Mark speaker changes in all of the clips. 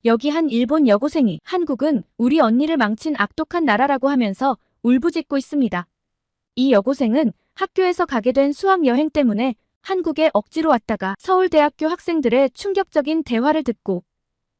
Speaker 1: 여기 한 일본 여고생이 한국은 우리 언니를 망친 악독한 나라라고 하면서 울부짖고 있습니다. 이 여고생은 학교에서 가게 된 수학여행 때문에 한국에 억지로 왔다가 서울대학교 학생들의 충격적인 대화를 듣고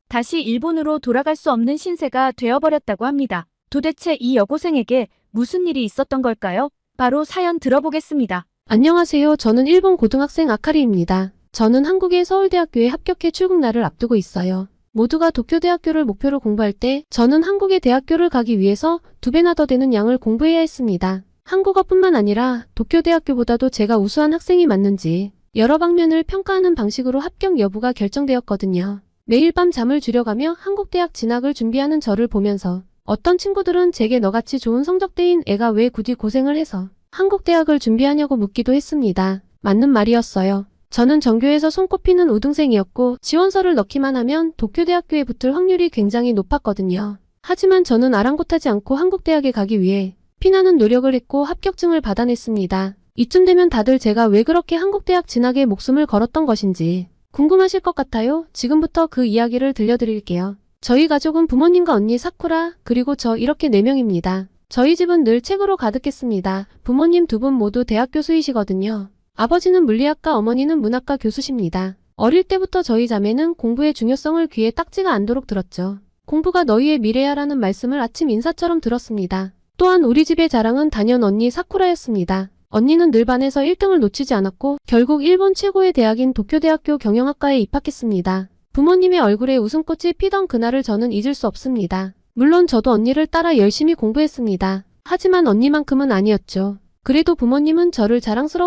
Speaker 1: 다시 일본으로 돌아갈 수 없는 신세가 되어버렸다고 합니다. 도대체 이 여고생에게 무슨 일이 있었던 걸까요? 바로 사연 들어보겠습니다.
Speaker 2: 안녕하세요. 저는 일본 고등학생 아카리입니다. 저는 한국의 서울대학교에 합격해 출국날을 앞두고 있어요. 모두가 도쿄대학교를 목표로 공부할 때 저는 한국의 대학교를 가기 위해서 2배나 더 되는 양을 공부해야 했습니다. 한국어뿐만 아니라 도쿄대학교보다도 제가 우수한 학생이 맞는지 여러 방면을 평가하는 방식으로 합격 여부가 결정되었거든요. 매일 밤 잠을 줄여가며 한국대학 진학을 준비하는 저를 보면서 어떤 친구들은 제게 너같이 좋은 성적대인 애가 왜 굳이 고생을 해서 한국대학을 준비하냐고 묻기도 했습니다. 맞는 말이었어요. 저는 전교에서 손꼽히는 우등생이었고 지원서를 넣기만 하면 도쿄대학교에 붙을 확률이 굉장히 높았거든요. 하지만 저는 아랑곳하지 않고 한국대학에 가기 위해 피나는 노력을 했고 합격증을 받아냈습니다. 이쯤 되면 다들 제가 왜 그렇게 한국대학 진학에 목숨을 걸었던 것인지 궁금하실 것 같아요. 지금부터 그 이야기를 들려드릴게요. 저희 가족은 부모님과 언니 사쿠라 그리고 저 이렇게 4명입니다. 저희 집은 늘 책으로 가득했습니다. 부모님 2분 모두 대학 교수이시거든요. 아버지는 물리학과, 어머니는 문학과 교수십니다. 어릴 때부터 저희 자매는 공부의 중요성을 귀에 딱지가 않도록 들었죠. 공부가 너희의 미래야라는 말씀을 아침 인사처럼 들었습니다. 또한 우리 집의 자랑은 단연 언니 사쿠라였습니다. 언니는 늘 반에서 1등을 놓치지 않았고 결국 일본 최고의 대학인 도쿄대학교 경영학과에 입학했습니다. 부모님의 얼굴에 웃음꽃이 피던 그날을 저는 잊을 수 없습니다. 물론 저도 언니를 따라 열심히 공부했습니다. 하지만 언니만큼은 아니었죠. 그래도 부모님은 저를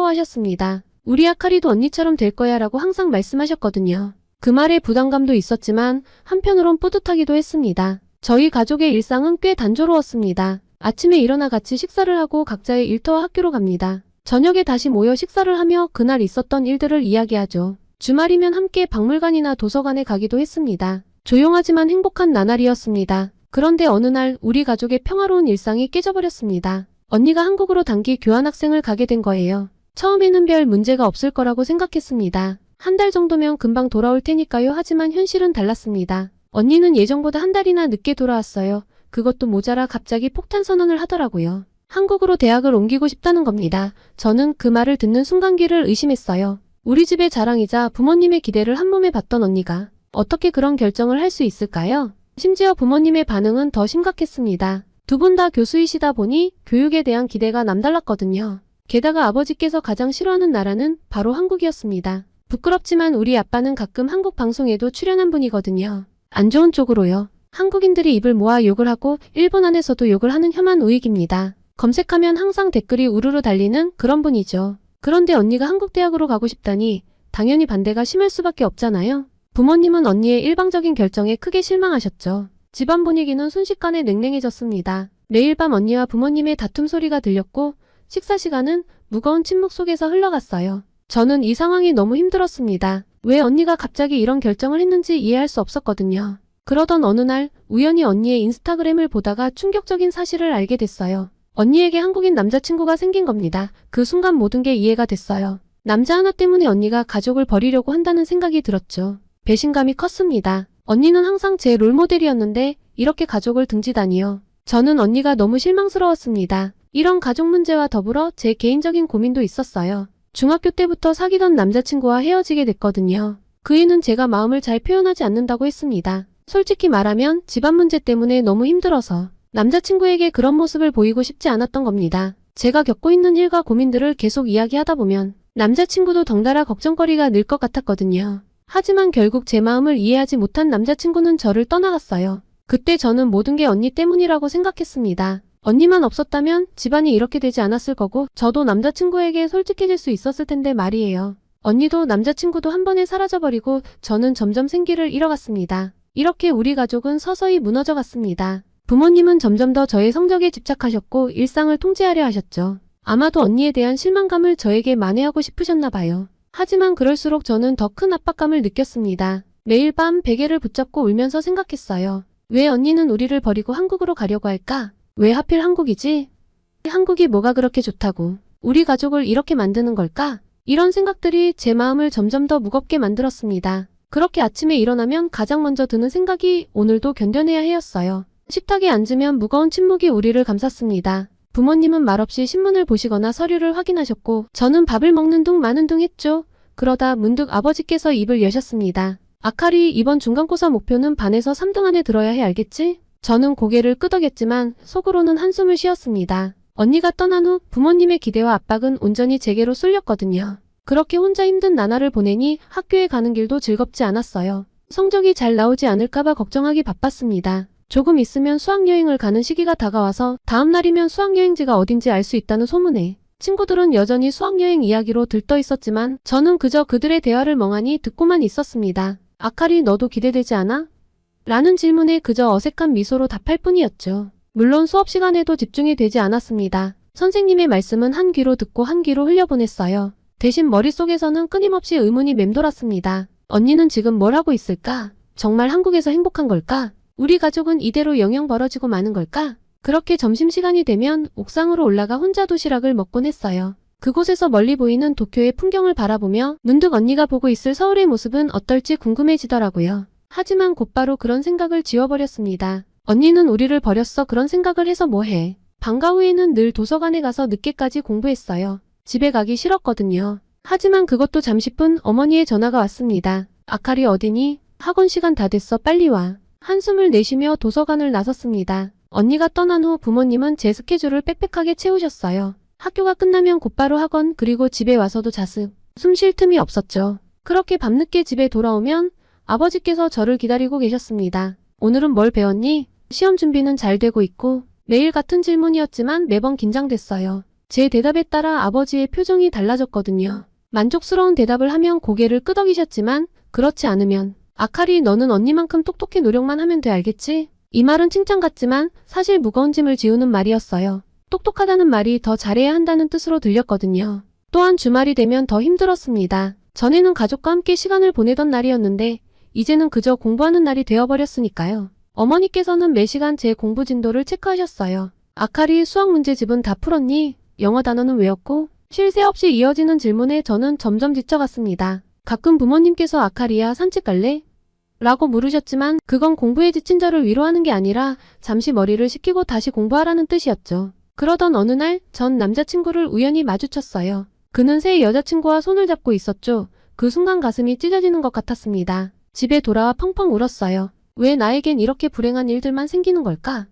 Speaker 2: 자랑스러워하셨습니다. 우리 아카리도 언니처럼 될 거야 라고 항상 말씀하셨거든요. 그 말에 부담감도 있었지만 한편으론 뿌듯하기도 했습니다. 저희 가족의 일상은 꽤 단조로웠습니다. 아침에 일어나 같이 식사를 하고 각자의 일터와 학교로 갑니다. 저녁에 다시 모여 식사를 하며 그날 있었던 일들을 이야기하죠. 주말이면 함께 박물관이나 도서관에 가기도 했습니다. 조용하지만 행복한 나날이었습니다. 그런데 어느 날 우리 가족의 평화로운 일상이 깨져버렸습니다. 언니가 한국으로 단기 교환학생을 가게 된 거예요. 처음에는 별 문제가 없을 거라고 생각했습니다. 한 달 정도면 금방 돌아올 테니까요. 하지만 현실은 달랐습니다. 언니는 예정보다 한 달이나 늦게 돌아왔어요. 그것도 모자라 갑자기 폭탄 선언을 하더라고요. 한국으로 대학을 옮기고 싶다는 겁니다. 저는 그 말을 듣는 순간 귀를 의심했어요. 우리 집의 자랑이자 부모님의 기대를 한몸에 받던 언니가 어떻게 그런 결정을 할 수 있을까요? 심지어 부모님의 반응은 더 심각했습니다. 2분 다 교수이시다 보니 교육에 대한 기대가 남달랐거든요. 게다가 아버지께서 가장 싫어하는 나라는 바로 한국이었습니다. 부끄럽지만 우리 아빠는 가끔 한국 방송에도 출연한 분이거든요. 안 좋은 쪽으로요. 한국인들이 입을 모아 욕을 하고 일본 안에서도 욕을 하는 혐한 우익입니다. 검색하면 항상 댓글이 우르르 달리는 그런 분이죠. 그런데 언니가 한국대학으로 가고 싶다니 당연히 반대가 심할 수밖에 없잖아요. 부모님은 언니의 일방적인 결정에 크게 실망하셨죠. 집안 분위기는 순식간에 냉랭해졌습니다. 매일 밤 언니와 부모님의 다툼 소리가 들렸고 식사 시간은 무거운 침묵 속에서 흘러갔어요. 저는 이 상황이 너무 힘들었습니다. 왜 언니가 갑자기 이런 결정을 했는지 이해할 수 없었거든요. 그러던 어느 날 우연히 언니의 인스타그램을 보다가 충격적인 사실을 알게 됐어요. 언니에게 한국인 남자친구가 생긴 겁니다. 그 순간 모든 게 이해가 됐어요. 남자 하나 때문에 언니가 가족을 버리려고 한다는 생각이 들었죠. 배신감이 컸습니다. 언니는 항상 제 롤모델이었는데 이렇게 가족을 등지다니요. 저는 언니가 너무 실망스러웠습니다. 이런 가족 문제와 더불어 제 개인적인 고민도 있었어요. 중학교 때부터 사귀던 남자친구와 헤어지게 됐거든요. 그 이유는 제가 마음을 잘 표현하지 않는다고 했습니다. 솔직히 말하면 집안 문제 때문에 너무 힘들어서 남자친구에게 그런 모습을 보이고 싶지 않았던 겁니다. 제가 겪고 있는 일과 고민들을 계속 이야기하다 보면 남자친구도 덩달아 걱정거리가 늘 것 같았거든요. 하지만 결국 제 마음을 이해하지 못한 남자친구는 저를 떠나갔어요. 그때 저는 모든 게 언니 때문이라고 생각했습니다. 언니만 없었다면 집안이 이렇게 되지 않았을 거고 저도 남자친구에게 솔직해질 수 있었을 텐데 말이에요. 언니도 남자친구도 한 번에 사라져버리고 저는 점점 생기를 잃어갔습니다. 이렇게 우리 가족은 서서히 무너져갔습니다. 부모님은 점점 더 저의 성적에 집착하셨고 일상을 통제하려 하셨죠. 아마도 언니에 대한 실망감을 저에게 만회하고 싶으셨나 봐요. 하지만 그럴수록 저는 더 큰 압박감을 느꼈습니다. 매일 밤 베개를 붙잡고 울면서 생각했어요. 왜 언니는 우리를 버리고 한국으로 가려고 할까? 왜 하필 한국이지? 한국이 뭐가 그렇게 좋다고 우리 가족을 이렇게 만드는 걸까? 이런 생각들이 제 마음을 점점 더 무겁게 만들었습니다. 그렇게 아침에 일어나면 가장 먼저 드는 생각이 오늘도 견뎌내야 해였어요. 식탁에 앉으면 무거운 침묵이 우리를 감쌌습니다. 부모님은 말없이 신문을 보시거나 서류를 확인하셨고 저는 밥을 먹는 둥 마는 둥 했죠. 그러다 문득 아버지께서 입을 여셨습니다. 아카리, 이번 중간고사 목표는 반에서 3등 안에 들어야 해, 알겠지? 저는 고개를 끄덕였지만 속으로는 한숨을 쉬었습니다. 언니가 떠난 후 부모님의 기대와 압박은 온전히 제게로 쏠렸거든요. 그렇게 혼자 힘든 나날을 보내니 학교에 가는 길도 즐겁지 않았어요. 성적이 잘 나오지 않을까봐 걱정하기 바빴습니다. 조금 있으면 수학여행을 가는 시기가 다가와서 다음 날이면 수학여행지가 어딘지 알 수 있다는 소문에 친구들은 여전히 수학여행 이야기로 들떠 있었지만 저는 그저 그들의 대화를 멍하니 듣고만 있었습니다. 아카리, 너도 기대되지 않아? 라는 질문에 그저 어색한 미소로 답할 뿐이었죠. 물론 수업 시간에도 집중이 되지 않았습니다. 선생님의 말씀은 한 귀로 듣고 한 귀로 흘려보냈어요. 대신 머릿속에서는 끊임없이 의문이 맴돌았습니다. 언니는 지금 뭘 하고 있을까? 정말 한국에서 행복한 걸까? 우리 가족은 이대로 영영 벌어지고 마는 걸까? 그렇게 점심시간이 되면 옥상으로 올라가 혼자 도시락을 먹곤 했어요. 그곳에서 멀리 보이는 도쿄의 풍경을 바라보며 문득 언니가 보고 있을 서울의 모습은 어떨지 궁금해지더라고요. 하지만 곧바로 그런 생각을 지워버렸습니다. 언니는 우리를 버렸어. 그런 생각을 해서 뭐해. 방과 후에는 늘 도서관에 가서 늦게까지 공부했어요. 집에 가기 싫었거든요. 하지만 그것도 잠시뿐 어머니의 전화가 왔습니다. 아카리 어디니? 학원 시간 다 됐어. 빨리 와. 한숨을 내쉬며 도서관을 나섰습니다. 언니가 떠난 후 부모님은 제 스케줄을 빽빽하게 채우셨어요. 학교가 끝나면 곧바로 학원, 그리고 집에 와서도 자습. 숨 쉴 틈이 없었죠. 그렇게 밤늦게 집에 돌아오면 아버지께서 저를 기다리고 계셨습니다. 오늘은 뭘 배웠니? 시험 준비는 잘 되고 있고. 매일 같은 질문이었지만 매번 긴장됐어요. 제 대답에 따라 아버지의 표정이 달라졌거든요. 만족스러운 대답을 하면 고개를 끄덕이셨지만 그렇지 않으면 아카리, 너는 언니만큼 똑똑히 노력만 하면 돼, 알겠지? 이 말은 칭찬 같지만 사실 무거운 짐을 지우는 말이었어요. 똑똑하다는 말이 더 잘해야 한다는 뜻으로 들렸거든요. 또한 주말이 되면 더 힘들었습니다. 전에는 가족과 함께 시간을 보내던 날이었는데 이제는 그저 공부하는 날이 되어버렸으니까요. 어머니께서는 매시간 제 공부 진도를 체크하셨어요. 아카리, 수학 문제집은 다 풀었니? 영어 단어는 외웠고? 쉴 새 없이 이어지는 질문에 저는 점점 지쳐갔습니다. 가끔 부모님께서 아카리야, 산책 갈래? 라고 물으셨지만 그건 공부에 지친 저를 위로하는 게 아니라 잠시 머리를 식히고 다시 공부하라는 뜻이었죠. 그러던 어느 날 전 남자친구를 우연히 마주쳤어요. 그는 새 여자친구와 손을 잡고 있었죠. 그 순간 가슴이 찢어지는 것 같았습니다. 집에 돌아와 펑펑 울었어요. 왜 나에겐 이렇게 불행한 일들만 생기는 걸까?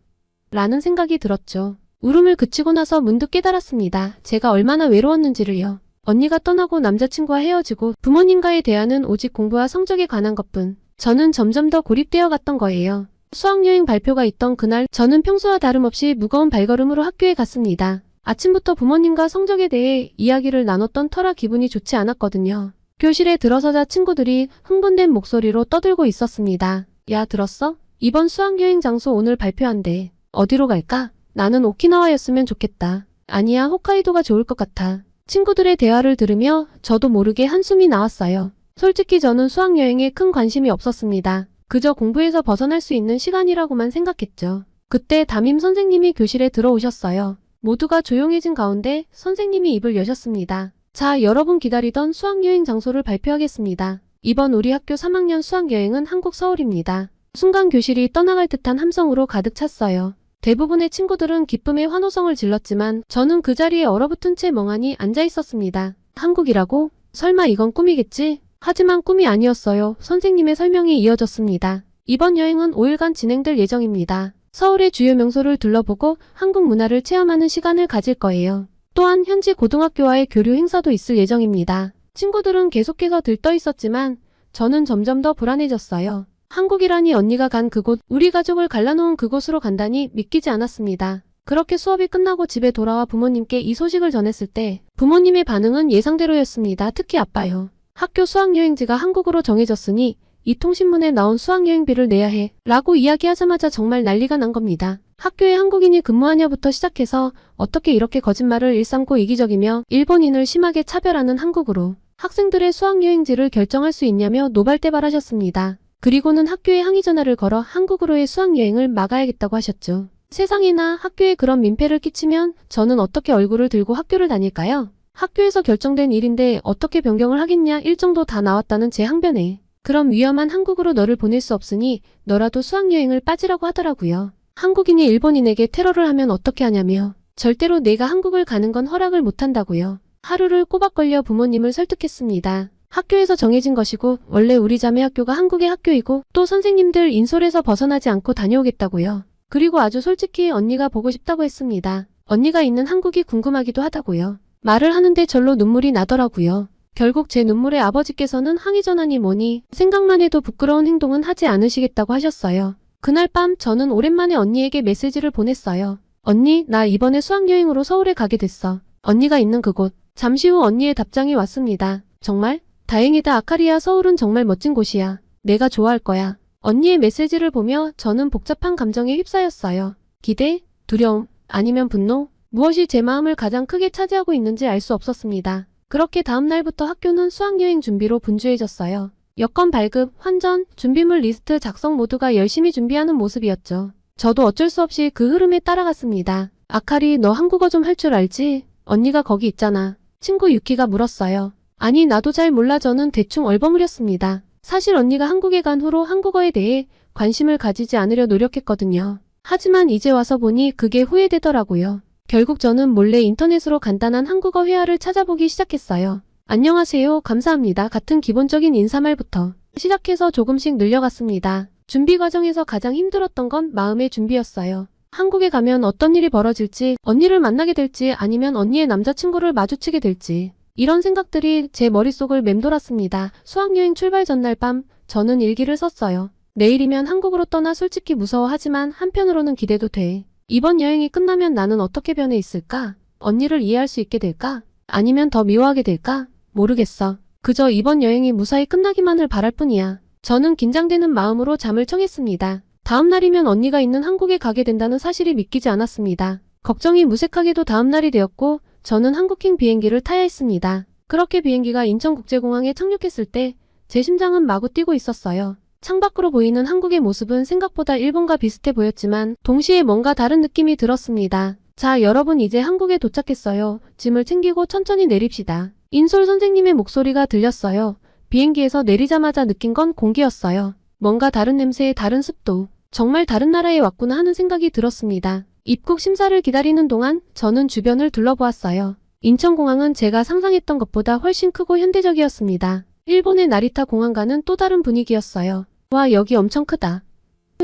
Speaker 2: 라는 생각이 들었죠. 울음을 그치고 나서 문득 깨달았습니다. 제가 얼마나 외로웠는지를요. 언니가 떠나고 남자친구와 헤어지고 부모님과의 대화는 오직 공부와 성적에 관한 것뿐. 저는 점점 더 고립되어 갔던 거예요. 수학여행 발표가 있던 그날 저는 평소와 다름없이 무거운 발걸음으로 학교에 갔습니다. 아침부터 부모님과 성적에 대해 이야기를 나눴던 터라 기분이 좋지 않았거든요. 교실에 들어서자 친구들이 흥분된 목소리로 떠들고 있었습니다. 야, 들었어? 이번 수학여행 장소 오늘 발표한대. 어디로 갈까? 나는 오키나와였으면 좋겠다. 아니야, 홋카이도가 좋을 것 같아. 친구들의 대화를 들으며 저도 모르게 한숨이 나왔어요. 솔직히 저는 수학여행에 큰 관심이 없었습니다. 그저 공부에서 벗어날 수 있는 시간이라고만 생각했죠. 그때 담임 선생님이 교실에 들어오셨어요. 모두가 조용해진 가운데 선생님이 입을 여셨습니다. 자, 여러분 기다리던 수학여행 장소를 발표하겠습니다. 이번 우리 학교 3학년 수학여행은 한국 서울입니다. 순간 교실이 떠나갈 듯한 함성으로 가득 찼어요. 대부분의 친구들은 기쁨의 환호성을 질렀지만 저는 그 자리에 얼어붙은 채 멍하니 앉아 있었습니다. 한국이라고? 설마 이건 꿈이겠지? 하지만 꿈이 아니었어요. 선생님의 설명이 이어졌습니다. 이번 여행은 5일간 진행될 예정입니다. 서울의 주요 명소를 둘러보고 한국 문화를 체험하는 시간을 가질 거예요. 또한 현지 고등학교와의 교류 행사도 있을 예정입니다. 친구들은 계속해서 들떠 있었지만 저는 점점 더 불안해졌어요. 한국이라니 언니가 간 그곳, 우리 가족을 갈라놓은 그곳으로 간다니 믿기지 않았습니다. 그렇게 수업이 끝나고 집에 돌아와 부모님께 이 소식을 전했을 때 부모님의 반응은 예상대로였습니다. 특히 아빠요. 학교 수학여행지가 한국으로 정해졌으니 이 통신문에 나온 수학여행비를 내야 해 라고 이야기하자마자 정말 난리가 난 겁니다. 학교에 한국인이 근무하냐부터 시작해서 어떻게 이렇게 거짓말을 일삼고 이기적이며 일본인을 심하게 차별하는 한국으로 학생들의 수학여행지를 결정할 수 있냐며 노발대발하셨습니다. 그리고는 학교에 항의 전화를 걸어 한국으로의 수학여행을 막아야겠다고 하셨죠. 세상에나 학교에 그런 민폐를 끼치면 저는 어떻게 얼굴을 들고 학교를 다닐까요? 학교에서 결정된 일인데 어떻게 변경을 하겠냐 일정도 다 나왔다는 제 항변에 그럼 위험한 한국으로 너를 보낼 수 없으니 너라도 수학여행을 빠지라고 하더라고요. 한국인이 일본인에게 테러를 하면 어떻게 하냐며 절대로 내가 한국을 가는 건 허락을 못한다고요. 하루를 꼬박 걸려 부모님을 설득했습니다. 학교에서 정해진 것이고 원래 우리 자매 학교가 한국의 학교이고 또 선생님들 인솔에서 벗어나지 않고 다녀오겠다고요. 그리고 아주 솔직히 언니가 보고 싶다고 했습니다. 언니가 있는 한국이 궁금하기도 하다고요. 말을 하는데 절로 눈물이 나더라고요. 결국 제 눈물에 아버지께서는 항의전하니 뭐니 생각만 해도 부끄러운 행동은 하지 않으시겠다고 하셨어요. 그날 밤 저는 오랜만에 언니에게 메시지를 보냈어요. 언니, 나 이번에 수학여행으로 서울에 가게 됐어. 언니가 있는 그곳. 잠시 후 언니의 답장이 왔습니다. 정말? 다행이다. 아카리야, 서울은 정말 멋진 곳이야. 내가 좋아할 거야. 언니의 메시지를 보며 저는 복잡한 감정에 휩싸였어요. 기대? 두려움? 아니면 분노? 무엇이 제 마음을 가장 크게 차지하고 있는지 알 수 없었습니다. 그렇게 다음 날부터 학교는 수학여행 준비로 분주해졌어요. 여권 발급, 환전, 준비물 리스트 작성 모두가 열심히 준비하는 모습이었죠. 저도 어쩔 수 없이 그 흐름에 따라갔습니다. 아카리, 너 한국어 좀 할 줄 알지? 언니가 거기 있잖아. 친구 유키가 물었어요. 아니, 나도 잘 몰라. 저는 대충 얼버무렸습니다. 사실 언니가 한국에 간 후로 한국어에 대해 관심을 가지지 않으려 노력했거든요. 하지만 이제 와서 보니 그게 후회되더라고요. 결국 저는 몰래 인터넷으로 간단한 한국어 회화를 찾아보기 시작했어요. 안녕하세요, 감사합니다 같은 기본적인 인사말부터 시작해서 조금씩 늘려갔습니다. 준비 과정에서 가장 힘들었던 건 마음의 준비였어요. 한국에 가면 어떤 일이 벌어질지, 언니를 만나게 될지 아니면 언니의 남자친구를 마주치게 될지 이런 생각들이 제 머릿속을 맴돌았습니다. 수학여행 출발 전날 밤 저는 일기를 썼어요. 내일이면 한국으로 떠나 솔직히 무서워하지만 한편으로는 기대도 돼. 이번 여행이 끝나면 나는 어떻게 변해 있을까? 언니를 이해할 수 있게 될까? 아니면 더 미워하게 될까? 모르겠어. 그저 이번 여행이 무사히 끝나기만을 바랄 뿐이야. 저는 긴장되는 마음으로 잠을 청했습니다. 다음 날이면 언니가 있는 한국에 가게 된다는 사실이 믿기지 않았습니다. 걱정이 무색하게도 다음 날이 되었고 저는 한국행 비행기를 타야 했습니다. 그렇게 비행기가 인천국제공항에 착륙했을 때 제 심장은 마구 뛰고 있었어요. 창밖으로 보이는 한국의 모습은 생각보다 일본과 비슷해 보였지만 동시에 뭔가 다른 느낌이 들었습니다. 자, 여러분 이제 한국에 도착했어요. 짐을 챙기고 천천히 내립시다. 인솔 선생님의 목소리가 들렸어요. 비행기에서 내리자마자 느낀 건 공기였어요. 뭔가 다른 냄새, 다른 습도. 정말 다른 나라에 왔구나 하는 생각이 들었습니다. 입국 심사를 기다리는 동안 저는 주변을 둘러보았어요. 인천공항은 제가 상상했던 것보다 훨씬 크고 현대적이었습니다. 일본의 나리타 공항과는 또 다른 분위기였어요. 와, 여기 엄청 크다.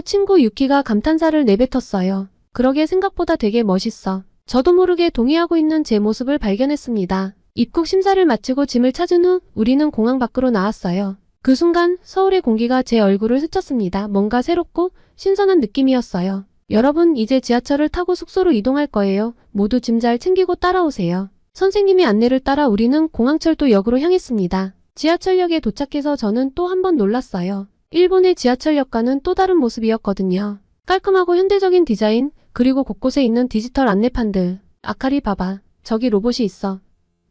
Speaker 2: 친구 유키가 감탄사를 내뱉었어요. 그러게 생각보다 되게 멋있어. 저도 모르게 동의하고 있는 제 모습을 발견했습니다. 입국 심사를 마치고 짐을 찾은 후 우리는 공항 밖으로 나왔어요. 그 순간 서울의 공기가 제 얼굴을 스쳤습니다. 뭔가 새롭고 신선한 느낌이었어요. 여러분, 이제 지하철을 타고 숙소로 이동할 거예요. 모두 짐 잘 챙기고 따라오세요. 선생님의 안내를 따라 우리는 공항철도역으로 향했습니다. 지하철역에 도착해서 저는 또 한 번 놀랐어요. 일본의 지하철역과는 또 다른 모습이었거든요. 깔끔하고 현대적인 디자인, 그리고 곳곳에 있는 디지털 안내판들. 아카리 봐봐. 저기 로봇이 있어.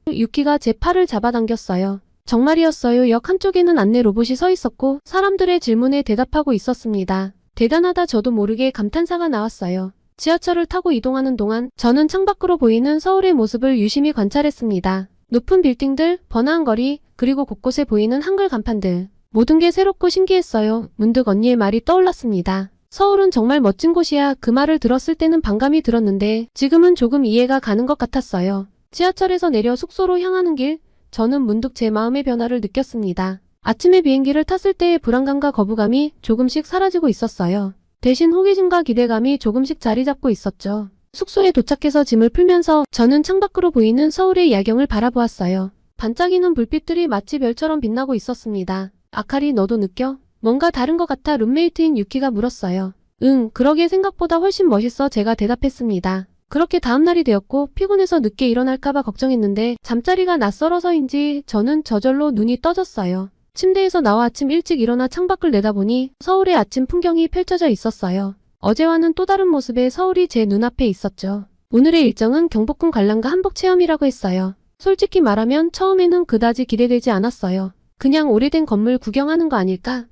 Speaker 2: 유키가 제 팔을 잡아당겼어요. 정말이었어요. 역 한쪽에는 안내 로봇이 서 있었고 사람들의 질문에 대답하고 있었습니다. 대단하다. 저도 모르게 감탄사가 나왔어요. 지하철을 타고 이동하는 동안 저는 창밖으로 보이는 서울의 모습을 유심히 관찰했습니다. 높은 빌딩들, 번화한 거리, 그리고 곳곳에 보이는 한글 간판들. 모든 게 새롭고 신기했어요. 문득 언니의 말이 떠올랐습니다. 서울은 정말 멋진 곳이야. 그 말을 들었을 때는 반감이 들었는데 지금은 조금 이해가 가는 것 같았어요. 지하철에서 내려 숙소로 향하는 길, 저는 문득 제 마음의 변화를 느꼈습니다. 아침에 비행기를 탔을 때의 불안감과 거부감이 조금씩 사라지고 있었어요. 대신 호기심과 기대감이 조금씩 자리 잡고 있었죠. 숙소에 도착해서 짐을 풀면서 저는 창밖으로 보이는 서울의 야경을 바라보았어요. 반짝이는 불빛들이 마치 별처럼 빛나고 있었습니다. 아카리, 너도 느껴? 뭔가 다른 것 같아. 룸메이트인 유키가 물었어요. 응, 그러게 생각보다 훨씬 멋있어. 제가 대답했습니다. 그렇게 다음날이 되었고 피곤해서 늦게 일어날까봐 걱정했는데 잠자리가 낯설어서인지 저는 저절로 눈이 떠졌어요. 침대에서 나와 아침 일찍 일어나 창밖을 내다보니 서울의 아침 풍경이 펼쳐져 있었어요. 어제와는 또 다른 모습의 서울이 제 눈앞에 있었죠. 오늘의 일정은 경복궁 관람과 한복 체험이라고 했어요. 솔직히 말하면 처음에는 그다지 기대되지 않았어요. 그냥 오래된 건물 구경하는 거 아닐까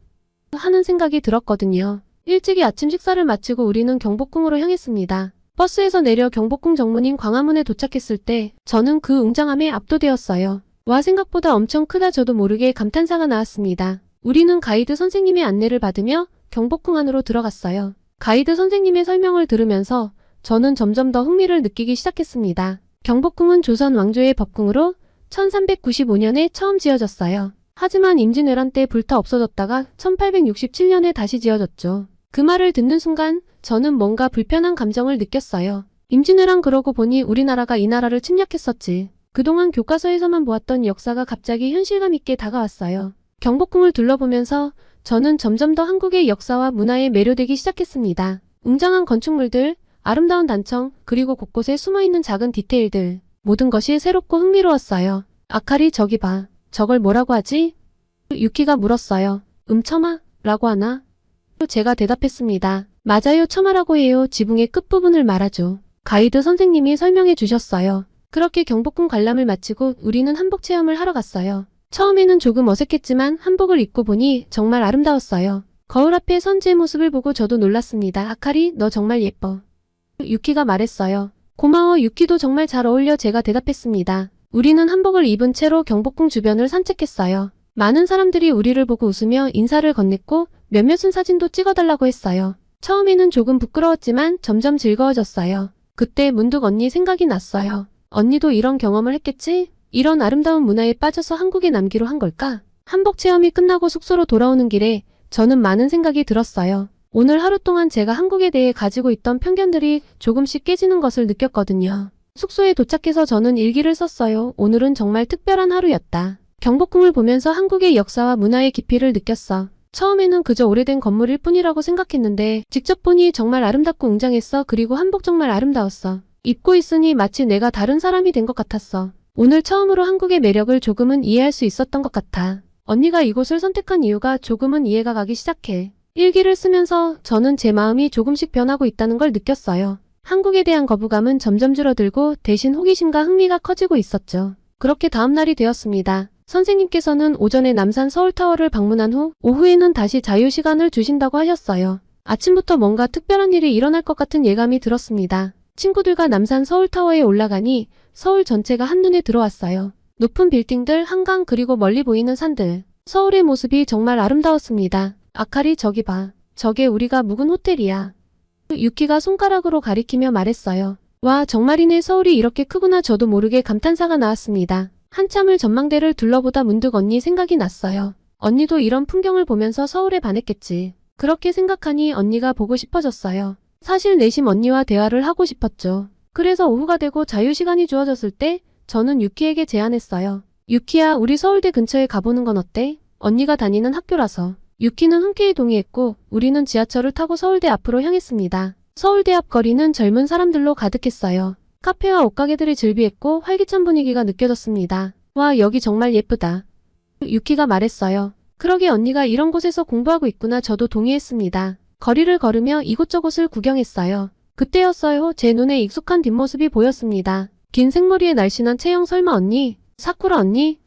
Speaker 2: 하는 생각이 들었거든요. 일찍이 아침 식사를 마치고 우리는 경복궁으로 향했습니다. 버스에서 내려 경복궁 정문인 광화문에 도착했을 때 저는 그 웅장함에 압도되었어요. 와, 생각보다 엄청 크다. 저도 모르게 감탄사가 나왔습니다. 우리는 가이드 선생님의 안내를 받으며 경복궁 안으로 들어갔어요. 가이드 선생님의 설명을 들으면서 저는 점점 더 흥미를 느끼기 시작했습니다. 경복궁은 조선 왕조의 법궁으로 1395년에 처음 지어졌어요. 하지만 임진왜란 때 불타 없어졌다가 1867년에 다시 지어졌죠. 그 말을 듣는 순간 저는 뭔가 불편한 감정을 느꼈어요. 임진왜란 그러고 보니 우리나라가 이 나라를 침략했었지. 그동안 교과서에서만 보았던 역사가 갑자기 현실감 있게 다가왔어요. 경복궁을 둘러보면서 저는 점점 더 한국의 역사와 문화에 매료되기 시작했습니다. 웅장한 건축물들, 아름다운 단청, 그리고 곳곳에 숨어있는 작은 디테일들. 모든 것이 새롭고 흥미로웠어요. 아카리 저기 봐. 저걸 뭐라고 하지? 유키가 물었어요. 처마? 라고 하나? 제가 대답했습니다. 맞아요, 처마라고 해요. 지붕의 끝부분을 말하죠. 가이드 선생님이 설명해 주셨어요. 그렇게 경복궁 관람을 마치고 우리는 한복 체험을 하러 갔어요. 처음에는 조금 어색했지만 한복을 입고 보니 정말 아름다웠어요. 거울 앞에 선지의 모습을 보고 저도 놀랐습니다. 아카리, 너 정말 예뻐. 유키가 말했어요. 고마워, 유키도 정말 잘 어울려. 제가 대답했습니다. 우리는 한복을 입은 채로 경복궁 주변을 산책했어요. 많은 사람들이 우리를 보고 웃으며 인사를 건넸고 몇몇은 사진도 찍어달라고 했어요. 처음에는 조금 부끄러웠지만 점점 즐거워졌어요. 그때 문득 언니 생각이 났어요. 언니도 이런 경험을 했겠지? 이런 아름다운 문화에 빠져서 한국에 남기로 한 걸까? 한복 체험이 끝나고 숙소로 돌아오는 길에 저는 많은 생각이 들었어요. 오늘 하루 동안 제가 한국에 대해 가지고 있던 편견들이 조금씩 깨지는 것을 느꼈거든요. 숙소에 도착해서 저는 일기를 썼어요. 오늘은 정말 특별한 하루였다. 경복궁을 보면서 한국의 역사와 문화의 깊이를 느꼈어. 처음에는 그저 오래된 건물일 뿐이라고 생각했는데 직접 보니 정말 아름답고 웅장했어. 그리고 한복 정말 아름다웠어. 입고 있으니 마치 내가 다른 사람이 된 것 같았어. 오늘 처음으로 한국의 매력을 조금은 이해할 수 있었던 것 같아. 언니가 이곳을 선택한 이유가 조금은 이해가 가기 시작해. 일기를 쓰면서 저는 제 마음이 조금씩 변하고 있다는 걸 느꼈어요. 한국에 대한 거부감은 점점 줄어들고 대신 호기심과 흥미가 커지고 있었죠. 그렇게 다음 날이 되었습니다. 선생님께서는 오전에 남산 서울타워를 방문한 후 오후에는 다시 자유시간을 주신다고 하셨어요. 아침부터 뭔가 특별한 일이 일어날 것 같은 예감이 들었습니다. 친구들과 남산 서울타워에 올라가니 서울 전체가 한눈에 들어왔어요. 높은 빌딩들, 한강 그리고 멀리 보이는 산들. 서울의 모습이 정말 아름다웠습니다. 아카리 저기 봐. 저게 우리가 묵은 호텔이야. 유키가 손가락으로 가리키며 말했어요. 와, 정말이네. 서울이 이렇게 크구나. 저도 모르게 감탄사가 나왔습니다. 한참을 전망대를 둘러보다 문득 언니 생각이 났어요. 언니도 이런 풍경을 보면서 서울에 반했겠지. 그렇게 생각하니 언니가 보고 싶어졌어요. 사실 내심 언니와 대화를 하고 싶었죠. 그래서 오후가 되고 자유시간이 주어졌을 때 저는 유키에게 제안했어요. 유키야, 우리 서울대 근처에 가보는 건 어때? 언니가 다니는 학교라서. 유키는 흔쾌히 동의했고 우리는 지하철을 타고 서울대 앞으로 향했습니다. 서울대 앞 거리는 젊은 사람들로 가득했어요. 카페와 옷가게들이 즐비했고 활기찬 분위기가 느껴졌습니다. 와, 여기 정말 예쁘다. 유키가 말했어요. 그러게 언니가 이런 곳에서 공부하고 있구나. 저도 동의했습니다. 거리를 걸으며 이곳저곳을 구경했어요. 그때였어요. 제 눈에 익숙한 뒷모습이 보였습니다. 긴 생머리에 날씬한 체형. 설마 언니? 사쿠라 언니?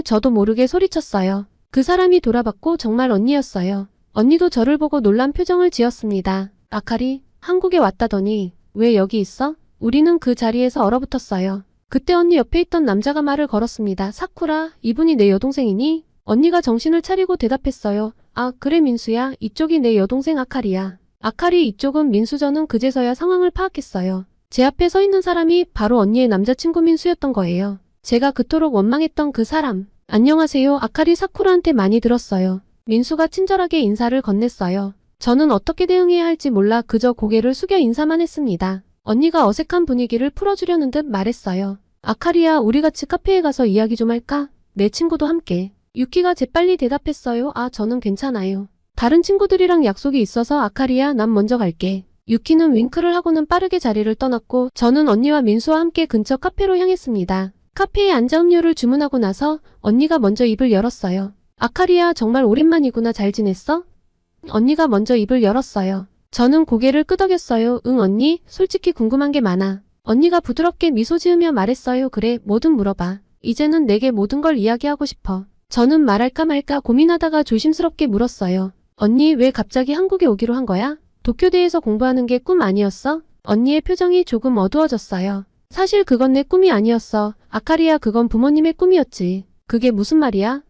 Speaker 2: 저도 모르게 소리쳤어요. 그 사람이 돌아봤고 정말 언니였어요. 언니도 저를 보고 놀란 표정을 지었습니다. 아카리, 한국에 왔다더니 왜 여기 있어? 우리는 그 자리에서 얼어붙었어요. 그때 언니 옆에 있던 남자가 말을 걸었습니다. 사쿠라, 이분이 내 여동생이니? 언니가 정신을 차리고 대답했어요. 아, 그래 민수야. 이쪽이 내 여동생 아카리야. 아카리, 이쪽은 민수. 저는 그제서야 상황을 파악했어요. 제 앞에 서 있는 사람이 바로 언니의 남자친구 민수였던 거예요. 제가 그토록 원망했던 그 사람. 안녕하세요. 아카리. 사쿠라한테 많이 들었어요. 민수가 친절하게 인사를 건넸어요. 저는 어떻게 대응해야 할지 몰라 그저 고개를 숙여 인사만 했습니다. 언니가 어색한 분위기를 풀어주려는 듯 말했어요. 아카리야, 우리 같이 카페에 가서 이야기 좀 할까? 내 친구도 함께. 유키가 재빨리 대답했어요. 아, 저는 괜찮아요. 다른 친구들이랑 약속이 있어서 아카리야, 난 먼저 갈게. 유키는 윙크를 하고는 빠르게 자리를 떠났고 저는 언니와 민수와 함께 근처 카페로 향했습니다. 카페에 앉아 음료를 주문하고 나서 언니가 먼저 입을 열었어요. 아카리야, 정말 오랜만이구나. 잘 지냈어? 언니가 먼저 입을 열었어요. 저는 고개를 끄덕였어요. 응 언니, 솔직히 궁금한 게 많아. 언니가 부드럽게 미소 지으며 말했어요. 그래, 뭐든 물어봐. 이제는 내게 모든 걸 이야기하고 싶어. 저는 말할까 말까 고민하다가 조심스럽게 물었어요. 언니, 왜 갑자기 한국에 오기로 한 거야? 도쿄대에서 공부하는 게 꿈 아니었어? 언니의 표정이 조금 어두워졌어요. 사실 그건 내 꿈이 아니었어. 아카리야, 그건 부모님의 꿈이었지. 그게 무슨 말이야?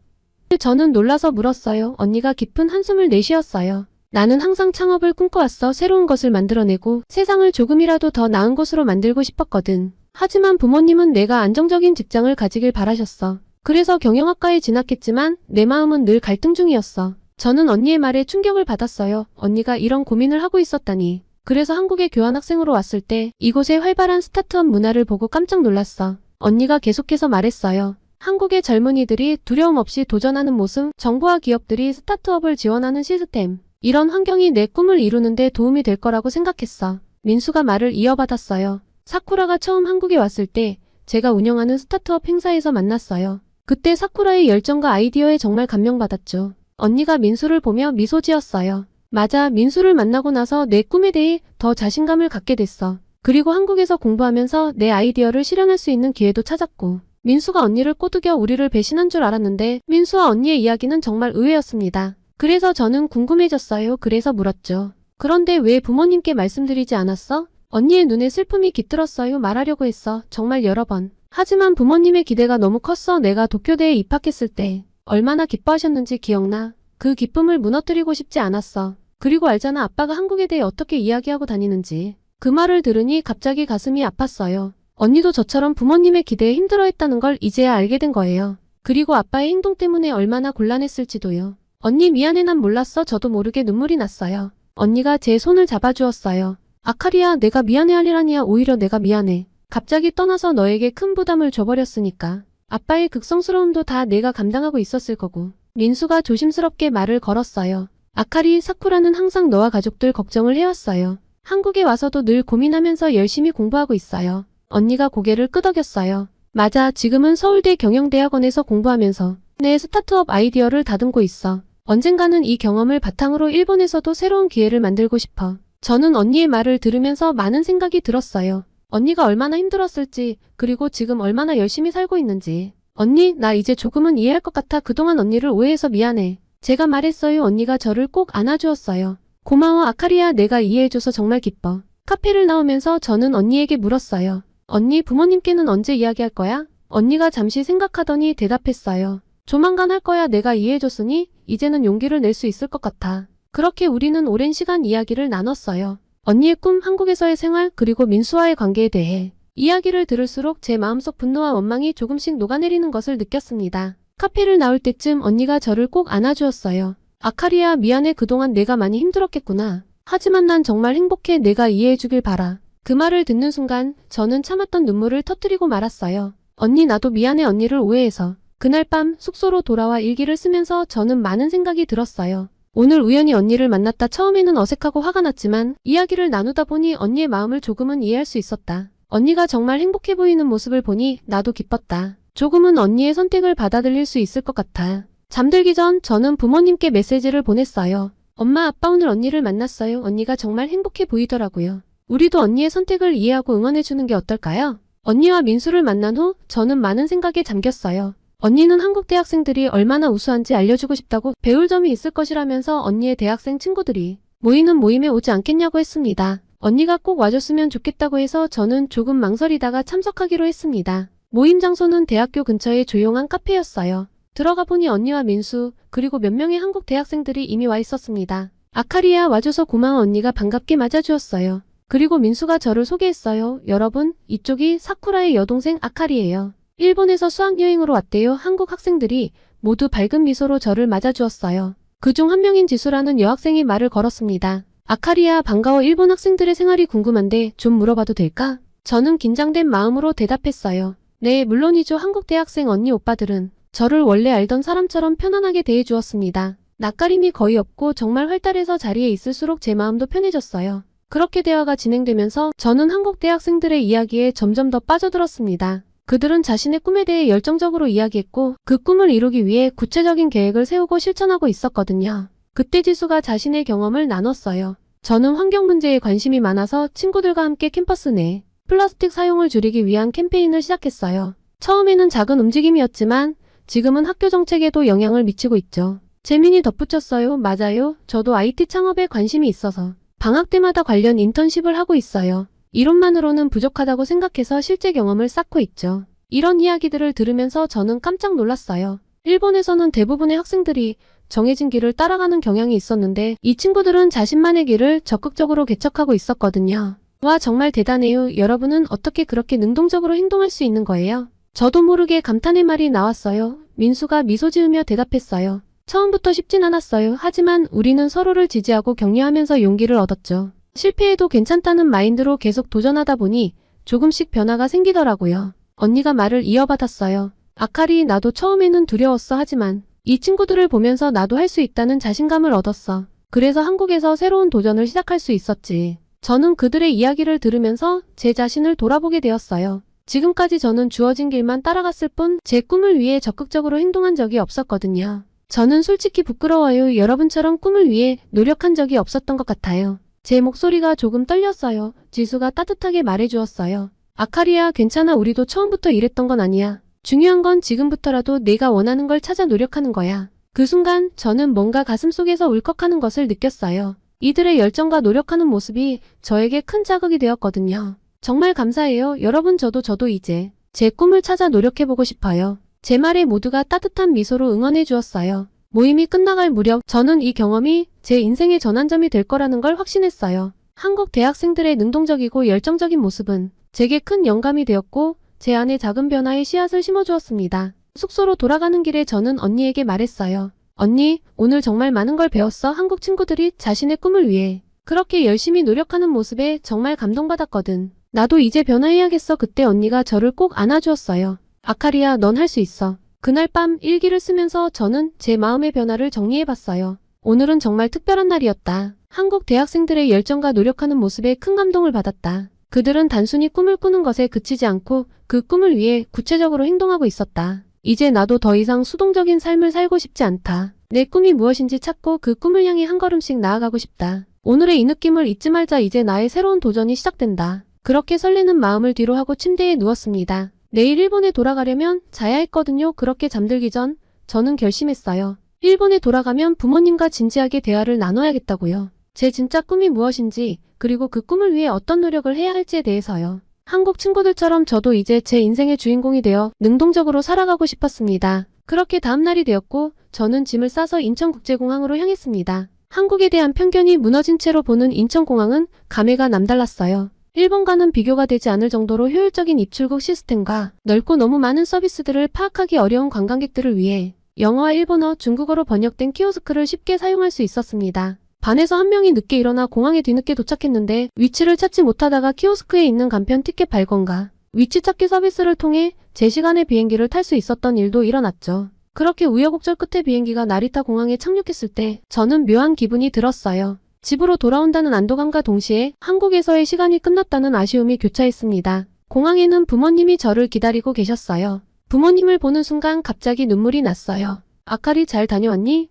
Speaker 2: 저는 놀라서 물었어요. 언니가 깊은 한숨을 내쉬었어요. 나는 항상 창업을 꿈꿔왔어. 새로운 것을 만들어내고 세상을 조금이라도 더 나은 곳으로 만들고 싶었거든. 하지만 부모님은 내가 안정적인 직장을 가지길 바라셨어. 그래서 경영학과에 진학했지만 내 마음은 늘 갈등 중이었어. 저는 언니의 말에 충격을 받았어요. 언니가 이런 고민을 하고 있었다니. 그래서 한국에 교환학생으로 왔을 때 이곳의 활발한 스타트업 문화를 보고 깜짝 놀랐어. 언니가 계속해서 말했어요. 한국의 젊은이들이 두려움 없이 도전하는 모습, 정부와 기업들이 스타트업을 지원하는 시스템. 이런 환경이 내 꿈을 이루는데 도움이 될 거라고 생각했어. 민수가 말을 이어받았어요. 사쿠라가 처음 한국에 왔을 때 제가 운영하는 스타트업 행사에서 만났어요. 그때 사쿠라의 열정과 아이디어에 정말 감명받았죠. 언니가 민수를 보며 미소 지었어요. 맞아, 민수를 만나고 나서 내 꿈에 대해 더 자신감을 갖게 됐어. 그리고 한국에서 공부하면서 내 아이디어를 실현할 수 있는 기회도 찾았고. 민수가 언니를 꼬드겨 우리를 배신한 줄 알았는데 민수와 언니의 이야기는 정말 의외였습니다. 그래서 저는 궁금해졌어요. 그래서 물었죠. 그런데 왜 부모님께 말씀드리지 않았어? 언니의 눈에 슬픔이 깃들었어요. 말하려고 했어. 정말 여러 번. 하지만 부모님의 기대가 너무 컸어. 내가 도쿄대에 입학했을 때 얼마나 기뻐하셨는지 기억나. 그 기쁨을 무너뜨리고 싶지 않았어. 그리고 알잖아, 아빠가 한국에 대해 어떻게 이야기하고 다니는지. 그 말을 들으니 갑자기 가슴이 아팠어요. 언니도 저처럼 부모님의 기대에 힘들어했다는 걸 이제야 알게 된 거예요. 그리고 아빠의 행동 때문에 얼마나 곤란했을지도요. 언니 미안해, 난 몰랐어. 저도 모르게 눈물이 났어요. 언니가 제 손을 잡아주었어요. 아카리야, 내가 미안해할 일 아니야. 오히려 내가 미안해. 갑자기 떠나서 너에게 큰 부담을 줘버렸으니까. 아빠의 극성스러움도 다 내가 감당하고 있었을 거고. 민수가 조심스럽게 말을 걸었어요. 아카리, 사쿠라는 항상 너와 가족들 걱정을 해왔어요. 한국에 와서도 늘 고민하면서 열심히 공부하고 있어요. 언니가 고개를 끄덕였어요. 맞아, 지금은 서울대 경영대학원에서 공부하면서 내 스타트업 아이디어를 다듬고 있어. 언젠가는 이 경험을 바탕으로 일본에서도 새로운 기회를 만들고 싶어. 저는 언니의 말을 들으면서 많은 생각이 들었어요. 언니가 얼마나 힘들었을지, 그리고 지금 얼마나 열심히 살고 있는지. 언니, 나 이제 조금은 이해할 것 같아. 그동안 언니를 오해해서 미안해. 제가 말했어요. 언니가 저를 꼭 안아주었어요. 고마워, 아카리야. 내가 이해해줘서 정말 기뻐. 카페를 나오면서 저는 언니에게 물었어요. 언니, 부모님께는 언제 이야기할 거야? 언니가 잠시 생각하더니 대답했어요. 조만간 할 거야. 내가 이해해줬으니 이제는 용기를 낼 수 있을 것 같아. 그렇게 우리는 오랜 시간 이야기를 나눴어요. 언니의 꿈, 한국에서의 생활, 그리고 민수와의 관계에 대해. 이야기를 들을수록 제 마음속 분노와 원망이 조금씩 녹아내리는 것을 느꼈습니다. 카페를 나올 때쯤 언니가 저를 꼭 안아주었어요. 아카리야, 미안해. 그동안 내가 많이 힘들었겠구나. 하지만 난 정말 행복해. 내가 이해해주길 바라. 그 말을 듣는 순간 저는 참았던 눈물을 터뜨리고 말았어요. 언니, 나도 미안해. 언니를 오해해서. 그날 밤 숙소로 돌아와 일기를 쓰면서 저는 많은 생각이 들었어요. 오늘 우연히 언니를 만났다. 처음에는 어색하고 화가 났지만 이야기를 나누다 보니 언니의 마음을 조금은 이해할 수 있었다. 언니가 정말 행복해 보이는 모습을 보니 나도 기뻤다. 조금은 언니의 선택을 받아들일 수 있을 것 같아. 잠들기 전 저는 부모님께 메시지를 보냈어요. 엄마, 아빠, 오늘 언니를 만났어요. 언니가 정말 행복해 보이더라고요. 우리도 언니의 선택을 이해하고 응원해주는 게 어떨까요? 언니와 민수를 만난 후 저는 많은 생각에 잠겼어요. 언니는 한국 대학생들이 얼마나 우수한지 알려주고 싶다고 배울 점이 있을 것이라면서 언니의 대학생 친구들이 모이는 모임에 오지 않겠냐고 했습니다. 언니가 꼭 와줬으면 좋겠다고 해서 저는 조금 망설이다가 참석하기로 했습니다. 모임 장소는 대학교 근처의 조용한 카페였어요. 들어가 보니 언니와 민수, 그리고 몇 명의 한국 대학생들이 이미 와 있었습니다. 아카리야, 와줘서 고마워. 언니가 반갑게 맞아주었어요. 그리고 민수가 저를 소개했어요. 여러분, 이쪽이 사쿠라의 여동생 아카리예요. 일본에서 수학여행으로 왔대요. 한국 학생들이 모두 밝은 미소로 저를 맞아주었어요. 그중 한 명인 지수라는 여학생이 말을 걸었습니다. 아카리야, 반가워. 일본 학생들의 생활이 궁금한데 좀 물어봐도 될까? 저는 긴장된 마음으로 대답했어요. 네, 물론이죠. 한국 대학생 언니 오빠들은 저를 원래 알던 사람처럼 편안하게 대해주었습니다. 낯가림이 거의 없고 정말 활달해서 자리에 있을수록 제 마음도 편해졌어요. 그렇게 대화가 진행되면서 저는 한국 대학생들의 이야기에 점점 더 빠져들었습니다. 그들은 자신의 꿈에 대해 열정적으로 이야기했고 그 꿈을 이루기 위해 구체적인 계획을 세우고 실천하고 있었거든요. 그때 지수가 자신의 경험을 나눴어요. 저는 환경 문제에 관심이 많아서 친구들과 함께 캠퍼스 내 플라스틱 사용을 줄이기 위한 캠페인을 시작했어요. 처음에는 작은 움직임이었지만 지금은 학교 정책에도 영향을 미치고 있죠. 재민이 덧붙였어요. 맞아요. 저도 IT 창업에 관심이 있어서 방학 때마다 관련 인턴십을 하고 있어요. 이론만으로는 부족하다고 생각해서 실제 경험을 쌓고 있죠. 이런 이야기들을 들으면서 저는 깜짝 놀랐어요. 일본에서는 대부분의 학생들이 정해진 길을 따라가는 경향이 있었는데 이 친구들은 자신만의 길을 적극적으로 개척하고 있었거든요. 와, 정말 대단해요. 여러분은 어떻게 그렇게 능동적으로 행동할 수 있는 거예요? 저도 모르게 감탄의 말이 나왔어요. 민수가 미소 지으며 대답했어요. 처음부터 쉽진 않았어요. 하지만 우리는 서로를 지지하고 격려하면서 용기를 얻었죠. 실패해도 괜찮다는 마인드로 계속 도전하다 보니 조금씩 변화가 생기더라고요. 언니가 말을 이어받았어요. 아카리, 나도 처음에는 두려웠어. 하지만 이 친구들을 보면서 나도 할 수 있다는 자신감을 얻었어. 그래서 한국에서 새로운 도전을 시작할 수 있었지. 저는 그들의 이야기를 들으면서 제 자신을 돌아보게 되었어요. 지금까지 저는 주어진 길만 따라갔을 뿐 제 꿈을 위해 적극적으로 행동한 적이 없었거든요. 저는 솔직히 부끄러워요. 여러분처럼 꿈을 위해 노력한 적이 없었던 것 같아요. 제 목소리가 조금 떨렸어요. 지수가 따뜻하게 말해주었어요. 아카리야, 괜찮아. 우리도 처음부터 이랬던 건 아니야. 중요한 건 지금부터라도 내가 원하는 걸 찾아 노력하는 거야. 그 순간 저는 뭔가 가슴속에서 울컥하는 것을 느꼈어요. 이들의 열정과 노력하는 모습이 저에게 큰 자극이 되었거든요. 정말 감사해요. 여러분, 저도 이제 제 꿈을 찾아 노력해보고 싶어요. 제 말에 모두가 따뜻한 미소로 응원해 주었어요. 모임이 끝나갈 무렵 저는 이 경험이 제 인생의 전환점이 될 거라는 걸 확신했어요. 한국 대학생들의 능동적이고 열정적인 모습은 제게 큰 영감이 되었고 제 안에 작은 변화의 씨앗을 심어주었습니다. 숙소로 돌아가는 길에 저는 언니에게 말했어요. 언니, 오늘 정말 많은 걸 배웠어. 한국 친구들이 자신의 꿈을 위해 그렇게 열심히 노력하는 모습에 정말 감동받았거든. 나도 이제 변화해야겠어. 그때 언니가 저를 꼭 안아주었어요. 아카리야, 넌 할 수 있어. 그날 밤 일기를 쓰면서 저는 제 마음의 변화를 정리해봤어요. 오늘은 정말 특별한 날이었다. 한국 대학생들의 열정과 노력하는 모습에 큰 감동을 받았다. 그들은 단순히 꿈을 꾸는 것에 그치지 않고 그 꿈을 위해 구체적으로 행동하고 있었다. 이제 나도 더 이상 수동적인 삶을 살고 싶지 않다. 내 꿈이 무엇인지 찾고 그 꿈을 향해 한 걸음씩 나아가고 싶다. 오늘의 이 느낌을 잊지 말자. 이제 나의 새로운 도전이 시작된다. 그렇게 설레는 마음을 뒤로 하고 침대에 누웠습니다. 내일 일본에 돌아가려면 자야 했거든요. 그렇게 잠들기 전 저는 결심했어요. 일본에 돌아가면 부모님과 진지하게 대화를 나눠야겠다고요. 제 진짜 꿈이 무엇인지, 그리고 그 꿈을 위해 어떤 노력을 해야 할지에 대해서요. 한국 친구들처럼 저도 이제 제 인생의 주인공이 되어 능동적으로 살아가고 싶었습니다. 그렇게 다음날이 되었고 저는 짐을 싸서 인천국제공항으로 향했습니다. 한국에 대한 편견이 무너진 채로 보는 인천공항은 감회가 남달랐어요. 일본과는 비교가 되지 않을 정도로 효율적인 입출국 시스템과 넓고 너무 많은 서비스들을 파악하기 어려운 관광객들을 위해 영어와 일본어, 중국어로 번역된 키오스크를 쉽게 사용할 수 있었습니다. 반에서 한 명이 늦게 일어나 공항에 뒤늦게 도착했는데 위치를 찾지 못하다가 키오스크에 있는 간편 티켓 발권과 위치 찾기 서비스를 통해 제 시간에 비행기를 탈 수 있었던 일도 일어났죠. 그렇게 우여곡절 끝에 비행기가 나리타 공항에 착륙했을 때 저는 묘한 기분이 들었어요. 집으로 돌아온다는 안도감과 동시에 한국에서의 시간이 끝났다는 아쉬움이 교차했습니다. 공항에는 부모님이 저를 기다리고 계셨어요. 부모님을 보는 순간 갑자기 눈물이 났어요. 아카리, 잘 다녀왔니?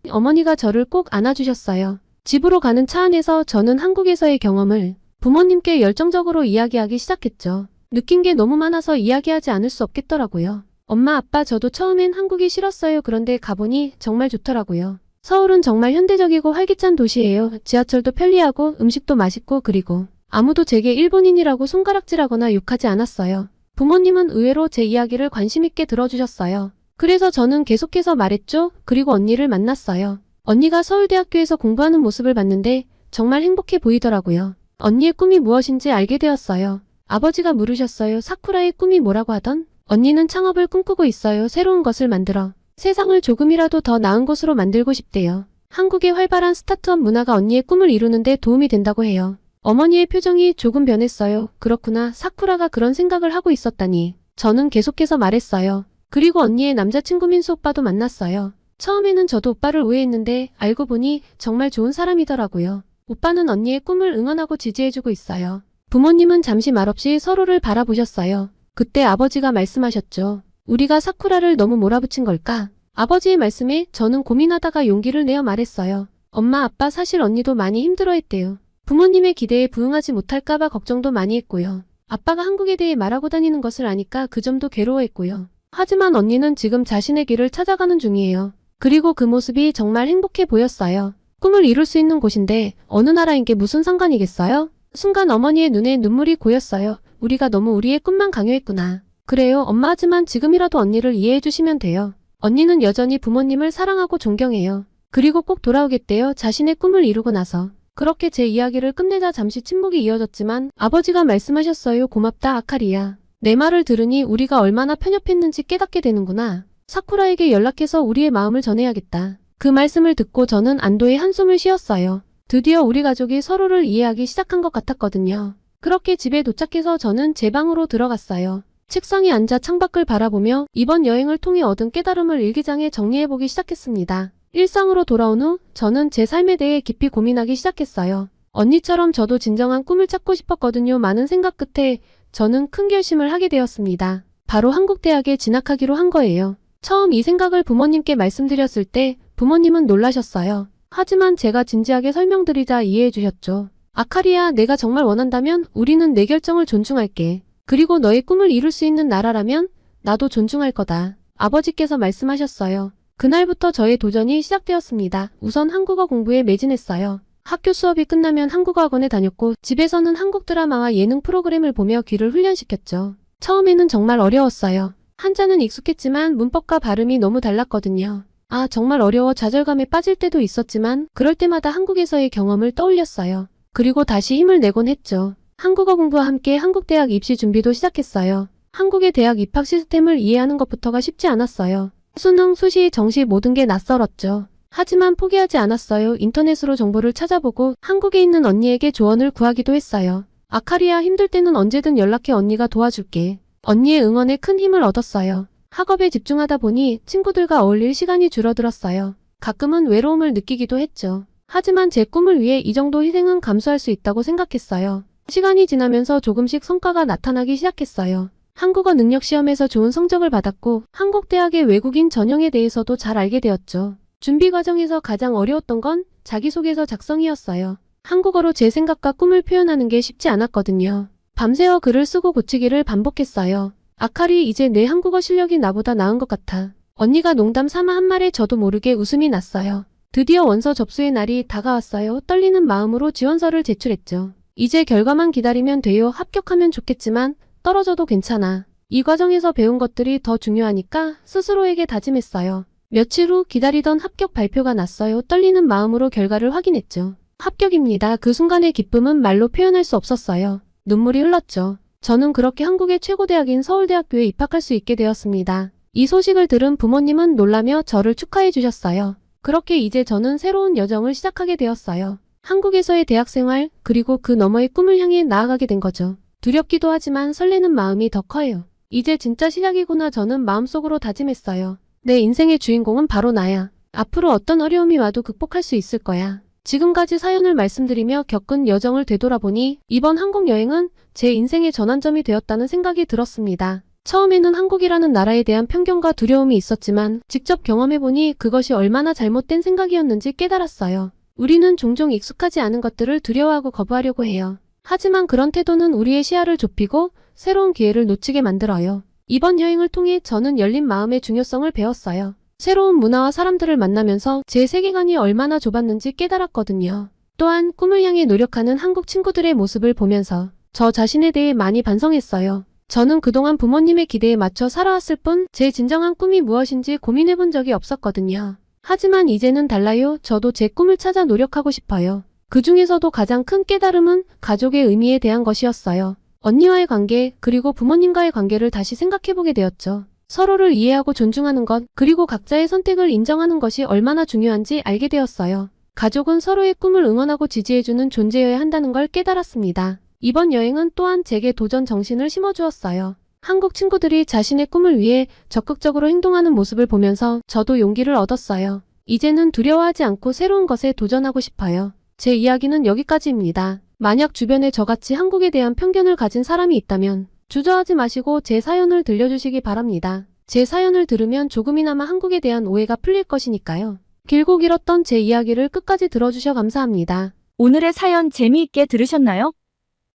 Speaker 2: 어머니가 저를 꼭 안아주셨어요. 집으로 가는 차 안에서 저는 한국에서의 경험을 부모님께 열정적으로 이야기하기 시작했죠. 느낀 게 너무 많아서 이야기하지 않을 수 없겠더라고요. 엄마, 아빠, 저도 처음엔 한국이 싫었어요. 그런데 가보니 정말 좋더라고요. 서울은 정말 현대적이고 활기찬 도시예요. 지하철도 편리하고 음식도 맛있고 그리고 아무도 제게 일본인이라고 손가락질하거나 욕하지 않았어요. 부모님은 의외로 제 이야기를 관심 있게 들어주셨어요. 그래서 저는 계속해서 말했죠. 그리고 언니를 만났어요. 언니가 서울대학교에서 공부하는 모습을 봤는데 정말 행복해 보이더라고요. 언니의 꿈이 무엇인지 알게 되었어요. 아버지가 물으셨어요. 사쿠라의 꿈이 뭐라고 하던? 언니는 창업을 꿈꾸고 있어요. 새로운 것을 만들어 세상을 조금이라도 더 나은 곳으로 만들고 싶대요. 한국의 활발한 스타트업 문화가 언니의 꿈을 이루는 데 도움이 된다고 해요. 어머니의 표정이 조금 변했어요. 그렇구나. 사쿠라가 그런 생각을 하고 있었다니. 저는 계속해서 말했어요. 그리고 언니의 남자친구 민수 오빠도 만났어요. 처음에는 저도 오빠를 오해했는데 알고 보니 정말 좋은 사람이더라고요. 오빠는 언니의 꿈을 응원하고 지지해주고 있어요. 부모님은 잠시 말없이 서로를 바라보셨어요. 그때 아버지가 말씀하셨죠. 우리가 사쿠라를 너무 몰아붙인 걸까? 아버지의 말씀에 저는 고민하다가 용기를 내어 말했어요. 엄마, 아빠, 사실 언니도 많이 힘들어했대요. 부모님의 기대에 부응하지 못할까봐 걱정도 많이 했고요. 아빠가 한국에 대해 말하고 다니는 것을 아니까 그 점도 괴로워했고요. 하지만 언니는 지금 자신의 길을 찾아가는 중이에요. 그리고 그 모습이 정말 행복해 보였어요. 꿈을 이룰 수 있는 곳인데 어느 나라인 게 무슨 상관이겠어요? 순간 어머니의 눈에 눈물이 고였어요. 우리가 너무 우리의 꿈만 강요했구나. 그래요, 엄마. 하지만 지금이라도 언니를 이해해 주시면 돼요. 언니는 여전히 부모님을 사랑하고 존경해요. 그리고 꼭 돌아오겠대요. 자신의 꿈을 이루고 나서. 그렇게 제 이야기를 끝내자 잠시 침묵이 이어졌지만 아버지가 말씀하셨어요. 고맙다 아카리야. 내 말을 들으니 우리가 얼마나 편협했는지 깨닫게 되는구나. 사쿠라에게 연락해서 우리의 마음을 전해야겠다. 그 말씀을 듣고 저는 안도의 한숨을 쉬었어요. 드디어 우리 가족이 서로를 이해하기 시작한 것 같았거든요. 그렇게 집에 도착해서 저는 제 방으로 들어갔어요. 책상에 앉아 창밖을 바라보며 이번 여행을 통해 얻은 깨달음을 일기장에 정리해보기 시작했습니다. 일상으로 돌아온 후 저는 제 삶에 대해 깊이 고민하기 시작했어요. 언니처럼 저도 진정한 꿈을 찾고 싶었거든요. 많은 생각 끝에 저는 큰 결심을 하게 되었습니다. 바로 한국 대학에 진학하기로 한 거예요. 처음 이 생각을 부모님께 말씀드렸을 때 부모님은 놀라셨어요. 하지만 제가 진지하게 설명드리자 이해해 주셨죠. 아카리야, 내가 정말 원한다면 우리는 내 결정을 존중할게. 그리고 너의 꿈을 이룰 수 있는 나라라면 나도 존중할 거다. 아버지께서 말씀하셨어요. 그날부터 저의 도전이 시작되었습니다. 우선 한국어 공부에 매진했어요. 학교 수업이 끝나면 한국어 학원에 다녔고 집에서는 한국 드라마와 예능 프로그램을 보며 귀를 훈련시켰죠. 처음에는 정말 어려웠어요. 한자는 익숙했지만 문법과 발음이 너무 달랐거든요. 아, 정말 어려워 좌절감에 빠질 때도 있었지만 그럴 때마다 한국에서의 경험을 떠올렸어요. 그리고 다시 힘을 내곤 했죠. 한국어 공부와 함께 한국대학 입시 준비도 시작했어요. 한국의 대학 입학 시스템을 이해하는 것부터가 쉽지 않았어요. 수능, 수시, 정시 모든 게 낯설었죠. 하지만 포기하지 않았어요. 인터넷으로 정보를 찾아보고 한국에 있는 언니에게 조언을 구하기도 했어요. 아카리야, 힘들 때는 언제든 연락해. 언니가 도와줄게. 언니의 응원에 큰 힘을 얻었어요. 학업에 집중하다 보니 친구들과 어울릴 시간이 줄어들었어요. 가끔은 외로움을 느끼기도 했죠. 하지만 제 꿈을 위해 이 정도 희생은 감수할 수 있다고 생각했어요. 시간이 지나면서 조금씩 성과가 나타나기 시작했어요. 한국어 능력 시험에서 좋은 성적을 받았고 한국대학의 외국인 전형에 대해서도 잘 알게 되었죠. 준비 과정에서 가장 어려웠던 건 자기소개서 작성이었어요. 한국어로 제 생각과 꿈을 표현하는 게 쉽지 않았거든요. 밤새워 글을 쓰고 고치기를 반복했어요. 아카리, 이제 내 한국어 실력이 나보다 나은 것 같아. 언니가 농담 삼아 한 말에 저도 모르게 웃음이 났어요. 드디어 원서 접수의 날이 다가왔어요. 떨리는 마음으로 지원서를 제출했죠. 이제 결과만 기다리면 돼요. 합격하면 좋겠지만 떨어져도 괜찮아. 이 과정에서 배운 것들이 더 중요하니까 스스로에게 다짐했어요. 며칠 후 기다리던 합격 발표가 났어요. 떨리는 마음으로 결과를 확인했죠. 합격입니다. 그 순간의 기쁨은 말로 표현할 수 없었어요. 눈물이 흘렀죠. 저는 그렇게 한국의 최고 대학인 서울대학교에 입학할 수 있게 되었습니다. 이 소식을 들은 부모님은 놀라며 저를 축하해 주셨어요. 그렇게 이제 저는 새로운 여정을 시작하게 되었어요. 한국에서의 대학생활, 그리고 그 너머의 꿈을 향해 나아가게 된 거죠. 두렵기도 하지만 설레는 마음이 더 커요. 이제 진짜 시작이구나. 저는 마음속으로 다짐했어요. 내 인생의 주인공은 바로 나야. 앞으로 어떤 어려움이 와도 극복할 수 있을 거야. 지금까지 사연을 말씀드리며 겪은 여정을 되돌아보니 이번 한국 여행은 제 인생의 전환점이 되었다는 생각이 들었습니다. 처음에는 한국이라는 나라에 대한 편견과 두려움이 있었지만 직접 경험해보니 그것이 얼마나 잘못된 생각이었는지 깨달았어요. 우리는 종종 익숙하지 않은 것들을 두려워하고 거부하려고 해요. 하지만 그런 태도는 우리의 시야를 좁히고 새로운 기회를 놓치게 만들어요. 이번 여행을 통해 저는 열린 마음의 중요성을 배웠어요. 새로운 문화와 사람들을 만나면서 제 세계관이 얼마나 좁았는지 깨달았거든요. 또한 꿈을 향해 노력하는 한국 친구들의 모습을 보면서 저 자신에 대해 많이 반성했어요. 저는 그동안 부모님의 기대에 맞춰 살아왔을 뿐 제 진정한 꿈이 무엇인지 고민해본 적이 없었거든요. 하지만 이제는 달라요. 저도 제 꿈을 찾아 노력하고 싶어요. 그 중에서도 가장 큰 깨달음은 가족의 의미에 대한 것이었어요. 언니와의 관계, 그리고 부모님과의 관계를 다시 생각해보게 되었죠. 서로를 이해하고 존중하는 것, 그리고 각자의 선택을 인정하는 것이 얼마나 중요한지 알게 되었어요. 가족은 서로의 꿈을 응원하고 지지해주는 존재여야 한다는 걸 깨달았습니다. 이번 여행은 또한 제게 도전 정신을 심어주었어요. 한국 친구들이 자신의 꿈을 위해 적극적으로 행동하는 모습을 보면서 저도 용기를 얻었어요. 이제는 두려워하지 않고 새로운 것에 도전하고 싶어요. 제 이야기는 여기까지입니다. 만약 주변에 저같이 한국에 대한 편견을 가진 사람이 있다면 주저하지 마시고 제 사연을 들려주시기 바랍니다. 제 사연을 들으면 조금이나마 한국에 대한 오해가 풀릴 것이니까요. 길고 길었던 제 이야기를 끝까지 들어주셔 감사합니다.
Speaker 1: 오늘의 사연 재미있게 들으셨나요?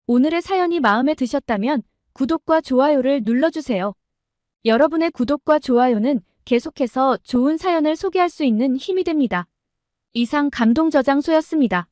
Speaker 1: 오늘의 사연이 마음에 드셨다면 구독과 좋아요를 눌러주세요. 여러분의 구독과 좋아요는 계속해서 좋은 사연을 소개할 수 있는 힘이 됩니다. 이상 감동저장소였습니다.